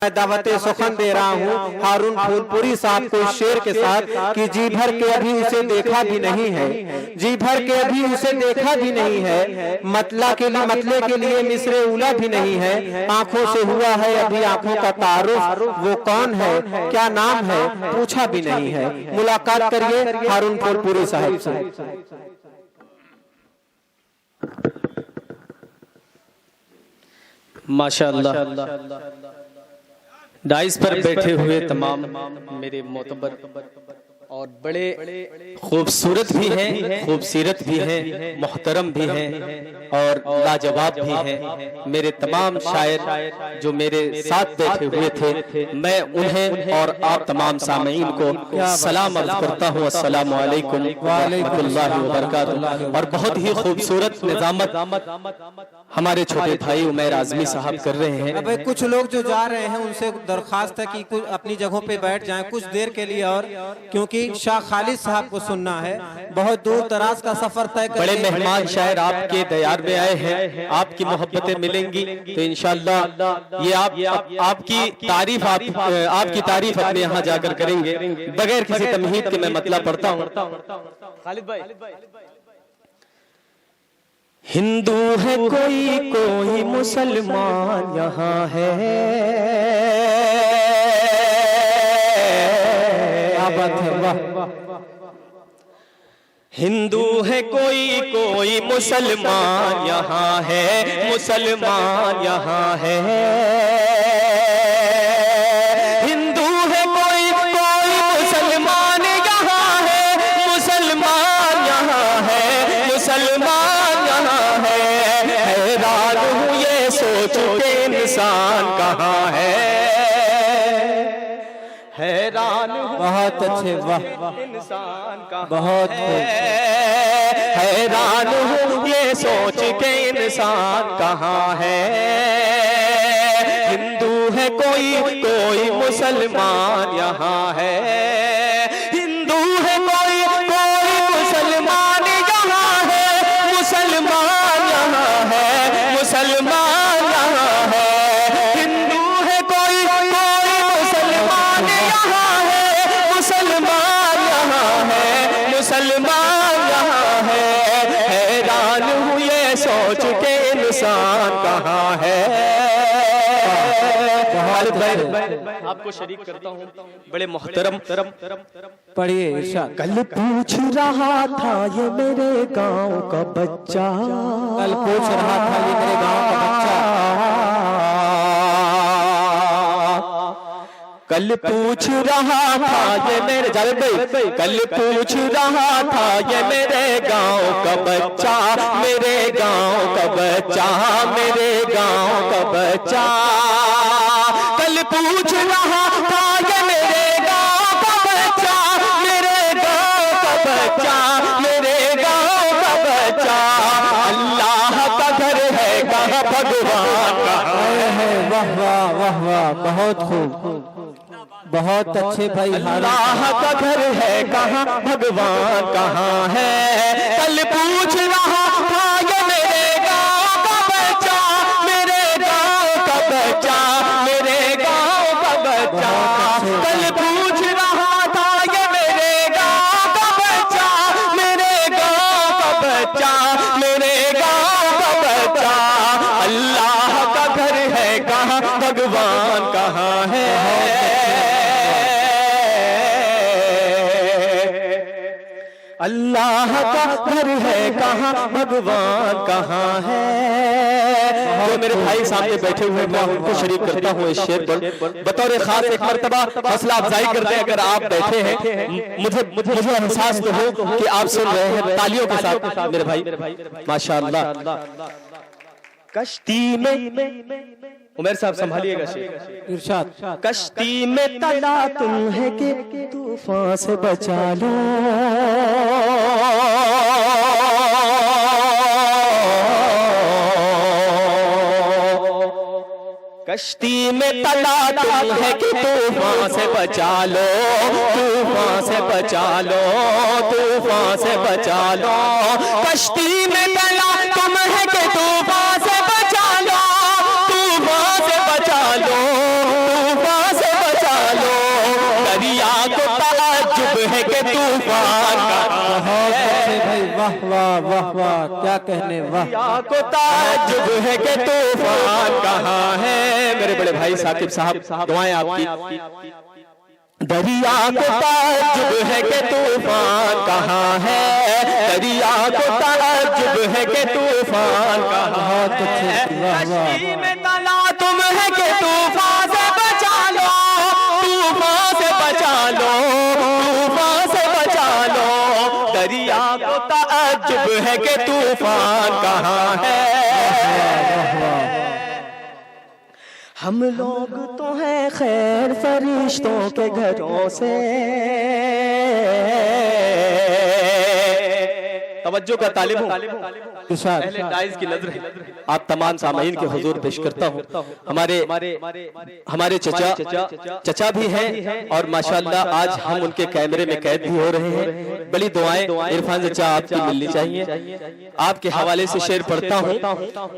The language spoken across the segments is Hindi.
मैं दावते सुखन दे रहा हूँ हारून फूलपुरी साहब को इस शेर के साथ कि जी भर के अभी उसे देखा भी नहीं है, जी भर के अभी उसे देखा भी नहीं है, मतले के लिए मिसरे उला भी नहीं है, आंखों से हुआ है अभी आंखों का तारुफ, वो कौन है क्या नाम है पूछा भी नहीं है। मुलाकात करिए हारून फूलपुरी साहब से। माशाअल्लाह। डाइस पर बैठे हुए तमाम मेरे मोतबर और बड़े खूबसूरत भी हैं, खूबसीरत भी हैं, मोहतरम भी हैं और लाजवाब भी हैं। मेरे तमाम शायर जो मेरे साथ बैठे हुए थे, मैं उन्हें और आप तमाम सामीन को सलाम अर्ज करता हूँ, अस्सलामु अलैकुम व रहमतुल्लाहि व बरकातुहू। और बहुत ही खूबसूरत निजामत हमारे छोटे भाई उमैर आजमी साहब कर रहे हैं। अब कुछ लोग जो जा रहे हैं उनसे दरखास्त है कि कुछ अपनी जगहों पे बैठ जाएं कुछ देर के लिए, और क्योंकि शाह खालिद साहब को सुनना है, बहुत दूर दराज का सफर तय कर। बड़े मेहमान शायर आपके दयार में आए हैं, आपकी मोहब्बतें मिलेंगी तो इंशाअल्लाह ये आपकी तारीफ अपने यहाँ जाकर करेंगे। बगैर किसी तमहीद के मैं मतलब पढ़ता हूँ। खालिद भाई, हिंदू है कोई मुसलमान यहाँ है, हिंदू है कोई मुसलमान यहाँ है, मुसलमान यहाँ है। हिंदू है कोई मुसलमान यहाँ है, मुसलमान यहाँ है, मुसलमान यहाँ है। हैरान हूँ ये सोच के इंसान कहाँ है, हैरान बहुत अच्छे, वाह इंसान का बहुत हैरान हूँ ये सोच के इंसान कहाँ है। हिंदू है कोई मुसलमान यहाँ है, हिंदू है कोई मुसलमान यहाँ है, मुसलमान यहाँ है, मुसलमान यहाँ है। हिंदू है कोई मुसलमान यहाँ है, मुसलमान यहाँ है, मुसलमान यहाँ है। हैरान हूँ ये सोच के इंसान कहाँ है। आपको शरीक करता हूँ, बड़े मोहतरम पढ़िए इरशाद। कल पूछ रहा था ये मेरे गांव का बच्चा, कल पूछ रहा था ये मेरे गांव का बच्चा, कल पूछ रहा था ये मेरे जावेद भाई, कल पूछ रहा था ये मेरे गांव का बच्चा, मेरे गांव का बच्चा, मेरे गांव का बच्चा। कल पूछ रहा था ये मेरे गांव का बच्चा, मेरे गांव का बच्चा, मेरे गांव का बच्चा। अल्लाह का घर है कहाँ, भगवान कहाँ है। वाह वाह वाह वाह, बहुत खूब, बहुत अच्छे भाई। अल्लाह का घर है कहाँ, भगवान कहाँ है। कल पूछ रहा था ये मेरे गांव का बच्चा, मेरे गांव का बच्चा, मेरे गांव का बच्चा। कल पूछ रहा था ये मेरे गांव का बच्चा, मेरे गांव का बच्चा, मेरे गांव का बच्चा। अल्लाह का घर है कहाँ, भगवान कहाँ है। अल्लाह का घर है कहाँ, भगवान कहाँ है। जो मेरे भाई सामने बैठे हुए मैं उनको शरीक करता हूँ इस शेर पर बतौर खास एक मर्तबा हौसला अफजाई करते हैं। अगर आप बैठे हैं, मुझे एहसास तो हो कि आप सुन रहे हैं तालियों के साथ मेरे भाई, माशाअल्लाह। कश्ती में उमर साहब संभालिएगा शेर। इरशाद। कश्ती में तला तुम है कि तूफान से बचा लो, कश्ती में तला तुम है कि तूफान से बचा लो, तूफान से बचा लो, तूफान से बचा लो। कश्ती में तला तुम है कि तूफान से बचा लो, तूफान से बचा लो, दरिया को ताज्जुब है कि तूफान बहुत अच्छे भाई, वाह वाह वाह वाह, क्या कहने, वाह। दरिया को ताज्जुब है कि तूफान कहाँ है। मेरे बड़े भाई साकिब साहब दुआएं आपकी। दरिया को ताज्जुब है कि तूफान कहाँ है, दरिया को ताज्जुब है कि तूफान कहाँ है। कश्ती में तला तुम है कि तूफान से बचा लो, तूफान से बचा लो, तूफान से बचा लो। दरिया को ताज्जुब है कि तूफान कहाँ है। हम लोग तो हैं खैर फरिश्तों के घरों से। तवज्जो का तालिब हूँ, पहले डाइज की नजर है। आप तमाम सामाईन के हुजूर पेश करता हूँ। हमारे चचा भी हैं और माशाअल्लाह आज हम उनके कैमरे में कैद भी हो रहे हैं। बड़ी दुआएं इरफान चचा आपकी मिलनी चाहिए। आपके हवाले से शेर पढ़ता हूँ।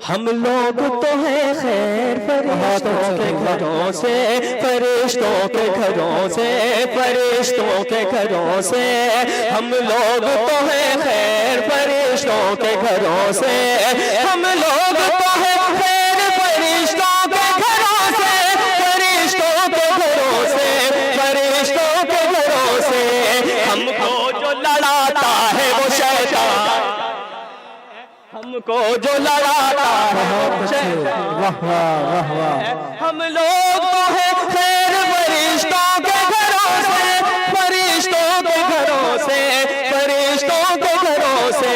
हम लोग तो हैं खैर फरिश्तों के घरों से, फरिश्तों के घरों से, फरिश्तों के घरों से। हम लोग तो हैं खैर फरिश्तों के घरों से, हम लोग तो हैं खैर फरिश्तों के घरों से, फरिश्तों के घरों से, फरिश्तों के घरों से। हमको जो लड़ाता है वो शैतान, हमको जो लड़ाता है वो शैतान। वाह वाह वाह वाह। हम लोग तो हैं खैर फरिश्तों के घरों से, फरिश्तों के घरों से, फरिश्तों के घरों से।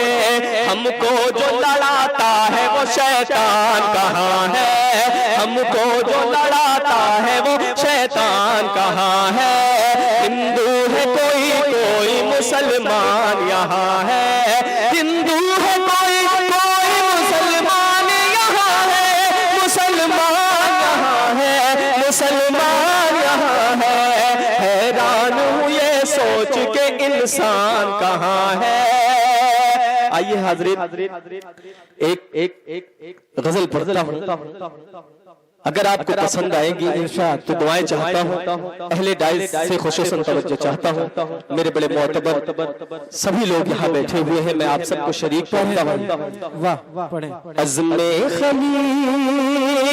हमको जो लड़ाता है वो शैतान कहाँ है, हमको जो लड़ाता है वो शैतान कहाँ है। हिंदू है कोई कोई मुसलमान यहाँ है, हिंदू है कोई कोई मुसलमान यहाँ है, मुसलमान यहाँ है, मुसलमान यहाँ है। हैरान हूँ ये सोच के इंसान कहाँ है। आइए हाज़रीन एक गजल पढ़ता हूँ, अगर आपको पसंद आएगी तो दुआएं चाहता हूँ। अहले डाइज से खुसूसन तवज्जो चाहता हूँ। मेरे बड़े मोतबर सभी लोग यहाँ बैठे हुए हैं, मैं आप सबको शरीक पढ़ता हूँ। वाह पढ़े। अज़्मे खलील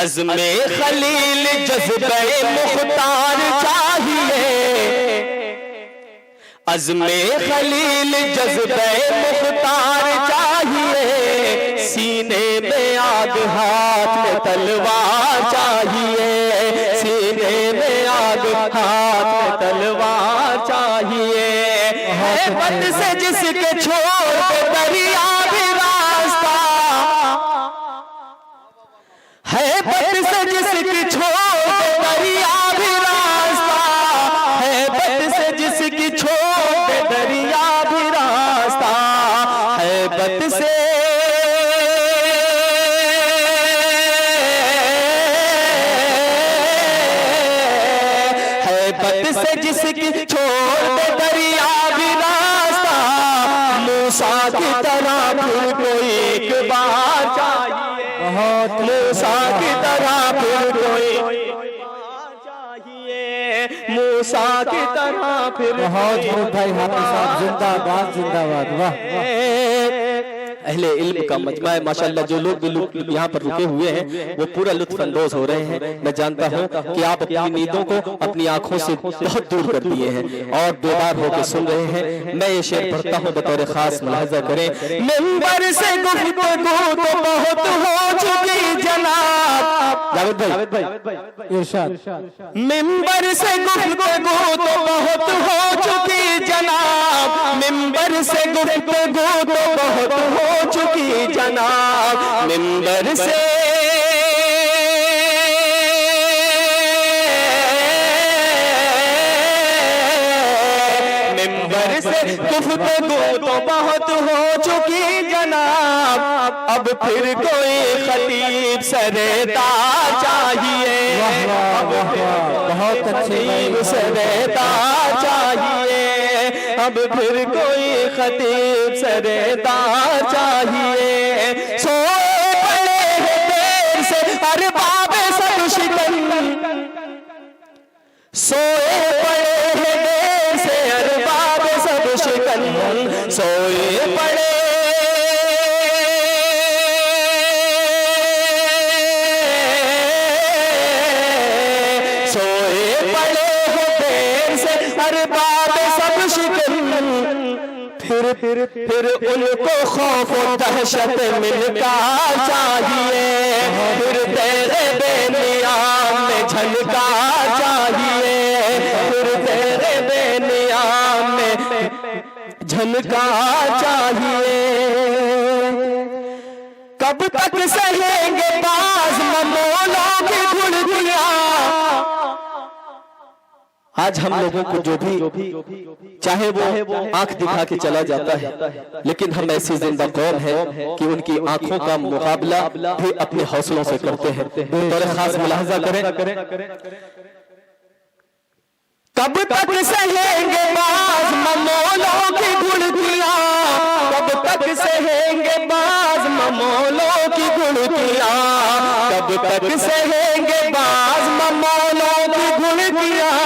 अज़्मे खलील जज़्बे मुख्तार चाहिए, अज़्मे खलील जज़्बे मुख्तार चाहिए। सीने में आग हाथ में तलवार चाहिए, सीने में आग हाथ में तलवार चाहिए। हैबत से जिसके छोड़ के दरिया भी रास्ता, हैबत से जिसकी छोड़ दरिया भी रास्ता, हैबत से जिसकी छोड़ दरिया भी रास्ता। हैबत से हैबत से जिसकी छोड़ दरिया भी रास्ता। मूसा की तरह फिर कोई एक बार चाहिए, बहुत मूसा की तरह फिर कोई चाहिए, मूसा की तरह फिर बहुत भाई हाफिज साहब जिंदाबाद जिंदाबाद। वाह अहले इल्म का मजमा है माशाअल्लाह। जो लोग भी यहाँ पर रुके हुए हैं वो पूरा लुत्फ अंदोज हो रहे हैं। मैं जानता हूँ कि आप अपनी नींदों को अपनी आंखों से बहुत दूर कर दिए हैं और बेदार होकर सुन रहे हैं। मैं ये शेर पढ़ता हूँ, बतौर खास मुलाहिजा करें। मिंबर से गुफ्तगू तो बहुत हो चुकी जनाब, जावेद भाई इरशाद। मिंबर से गुफ्तगू तो बहुत हो चुकी जनाब, मिंबर से गुफ्तगू तो बहुत हो चुकी जनाब। मिंबर से मिंबर से गुफ्तगू तो बहुत हो चुकी जनाब। अब फिर कोई खतीब सरेदार चाहिए, अब बहुत अच्छे खतीब सरेदार चाहिए। अब फिर कोई खतीब सरेदार चाहिए। सोए पड़े हैं देर से अरबाब सब शिकन, सोए पड़े हैं देर से अरबाब सब शिकन, सोए पड़े फिर उनको खौफ दहशत मिलका चाहिए, फिर तेरे बेनियाम में झलका चाहिए, फिर तेरे बेनियाम में झलका चाहिए। कब तक सहेंगे बाज ममोलों की घुड़कियां। आज हम लोगों को जो भी चाहे वो आंख दिखा के चला जाता है, लेकिन हम ऐसी जिंदा कौम है कि उनकी आंखों का मुकाबला भी अपने हौसलों से करते हैं। तो खास मुलाहजा करें, कब तक सहेंगे बाज ममोलों की घुड़कियां, कब तक सहेंगे बाज ममोलों की घुड़कियां, कब तक सहेंगे बाज ममोलों की घुड़कियां।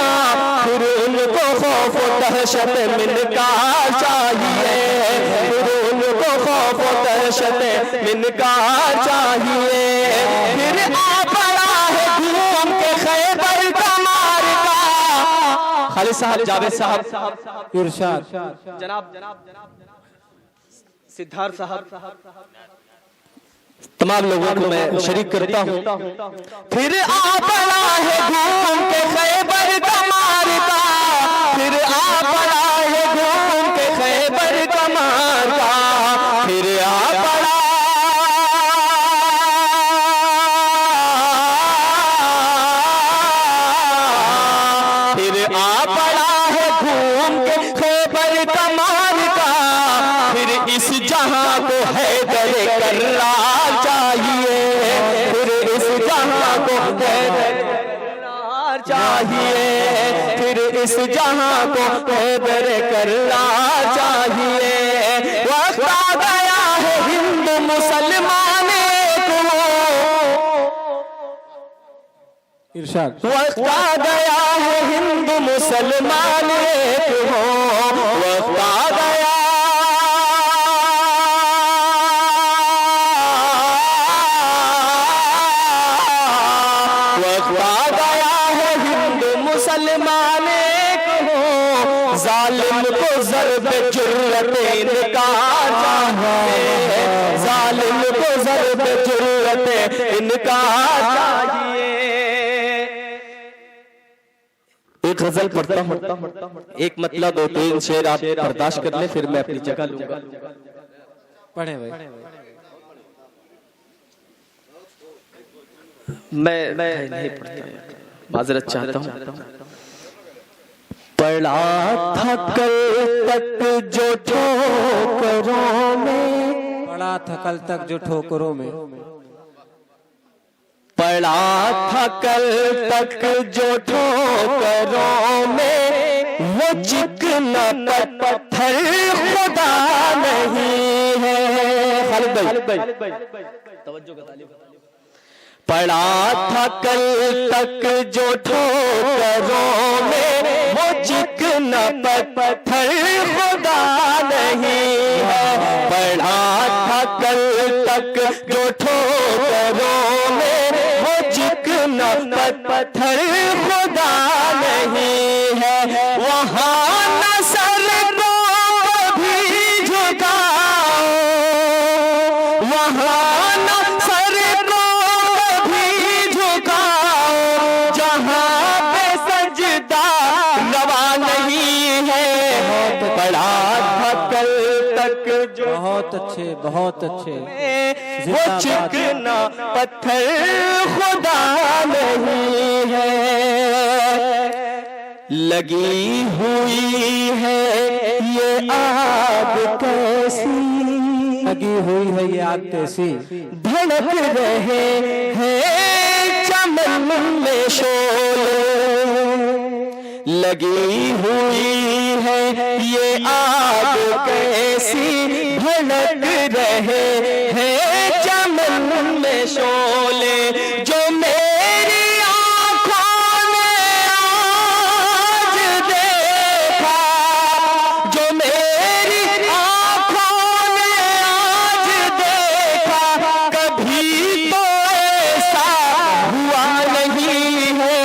फिर उनको खौफ दहशत मिलका चाहिए, फिर उनको खौफ दहशत मिलका चाहिए। फिर आ पड़ा है घूम के खैबर का मार्का। खालिद साहब, जावेद साहब, इरशाद जनाब सिद्धार्थ साहब, तमाम लोगों को मैं शरीक करता हूं। फिर आ पड़ा है घूम के खैबर का मार्का, फिर आ पड़ा है घूम के खैबर का मार्का, फिर आ पड़ा है घूम के खैबर का मार्का। फिर इस जहां को हैदर कर्रार चाहिए, फिर इस जहां को हैदर कर्रार चाहिए, फिर इस जहां को हैदर कर्रार चाहिए। वक्त आ गया है हिंदू मुसलमान को, इरशाद वक्त आ गया है हिंदू मुसलमान को, वक्त आ गया, वक्त आ गया है हिंदू मुसलमान को। जालिम को ज़र्ब जुर्रत इनका चाहिए, जालिम को ज़र्ब जुर्रत इनका चाहिए। एक गजल पढ़ता हूँ, एक मतलब दो तीन शेर आप बर्दाश्त कर ले, फिर मैं अपनी जगह लूंगा। पढ़े भाई। मैं नहीं पढ़ता, माजरत चाहता हूँ। पढ़ा था कल तक जो ठोकरों में, पड़ा था कल तक जो ठोकरों में, पढ़ा था कल तक जो ठोकरों में, वो चिकना पत्थर खुदा नहीं है। खालिद भाई तवज्जो का तालिब। पढ़ा था कल तक जो ठोकरों में, वो चिकना पत्थर खुदा नहीं है। पढ़ा था कल तक जो ठोकरों में, वो चिकना पत्थर खुदा नहीं है। वहाँ न सर को भी झुकाओ, वहाँ न सर को भी झुकाओ, जहाँ पे सजदा नवा नहीं है। पढ़ा था कल तक जो, बहुत अच्छे बहुत अच्छे, वो चिकना पत्थर खुदा नहीं है। लगी हुई है ये आग कैसी, लगी हुई है ये आग कैसी, धड़क रहे हैं चमन में शोले। लगी हुई है ये आग कैसी भड़क रहे हैं चमन में शोले, जो मेरी आंखों ने आज देखा, जो मेरी आंखों ने आज देखा, कभी तो ऐसा हुआ नहीं है।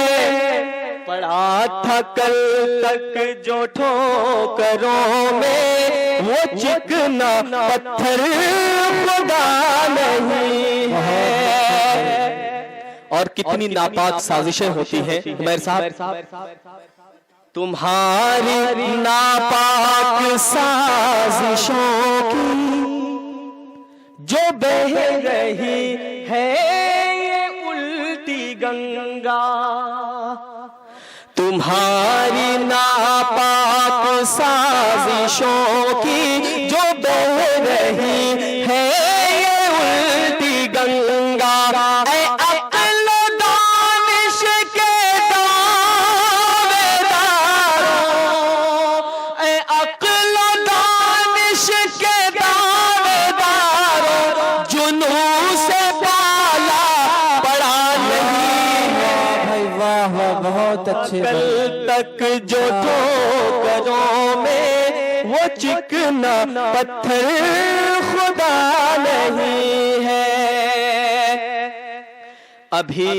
पड़ा था कल तक जो ठोकरों में वो चिकना पत्थर खुदा नहीं है। और कितनी नापाक साजिशें होती हैं उमैर साहब, तुम्हारी नापाक साजिशों की जो बह रही है ये उल्टी गंगा, तुम्हारी नापाक साजिशों की जो बह रही है ये उल्टी गंगा। ऐ अक्ल दानिश के दावेदारों, ऐ अक्ल दानिश के दावेदारों, जुनून से पाला पड़ा नहीं है। भाई वाह वाह, बहुत अच्छे। कल तक जो ठोकरों में वो चिकना पत्थर खुदा नहीं है। अभी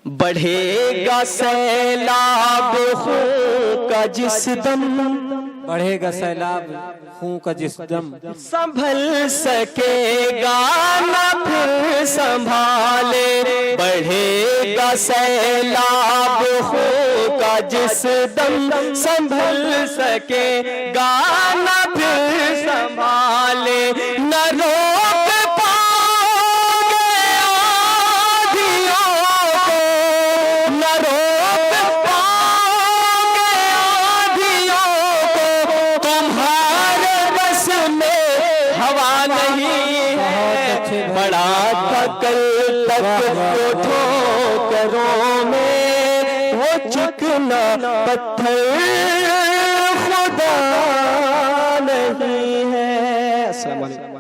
बढ़ेगा सैलाब खून का जिस दम, बढ़ेगा सैलाब खून का जिस दम, संभल सकेगा न फिर संभाले। बढ़ेगा सैलाब खून का जिस दम, संभल सकेगा न फिर संभाले। न रोक पाओगे आधियों को, न रोक पाओगे आधियों को, तुम्हारे बस में हवा नहीं है। बड़ा कल तक ठोकरों में वो चिकना पत्थर खुदा नहीं है। अस्सलाम वालेकुम।